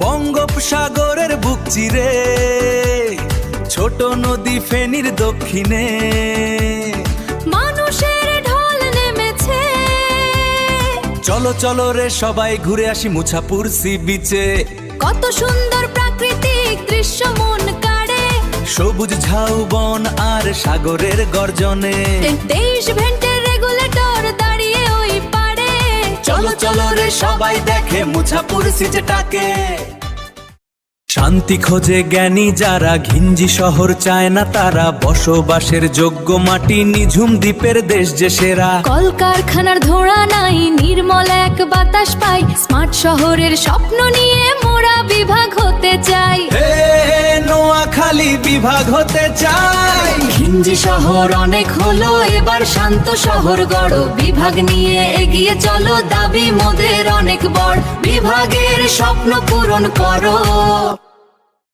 বঙ্গোপসাগরের বুক চিরে ছোট নদী ফেনীর দক্ষিণে মানুষের ঢল নেমেছে। চলো চলো রে সবাই ঘুরে আসি মুছাপুর সি বিচে। কত সুন্দর প্রাকৃতিক দৃশ্য মন কাড়ে, সবুজ ঝাউবন আর সাগরের গর্জনে। 23 ভেন্টের রেগুলেটর দাঁড়িয়ে ওই পাড়ে। চলো চলো রে সবাই দেখে মুছাপুর সিজটাকে। শান্তি খোঁজে জ্ঞানী যারা, ঘিঞ্জি শহর চায় না তারা, বসবাসের যোগ্য মাটি নিঝুম দ্বীপের দেশ যে সেরা। কলকারখানার ধোঁয়া নাই, নির্মল এক বাতাস পাই, স্মার্ট শহরের স্বপ্ন নিয়ে মোরা বিভাগ হতে চাই। হে নোয়াখালী বিভাগ হতে চাই। ঘিঞ্জি শহর অনেক হলো, এবার শান্ত শহর গড়ো। বিভাগ নিয়ে এগিয়ে চলো, দাবি মোদের অনেক বড়। বিভাগের স্বপ্ন পূরণ করো।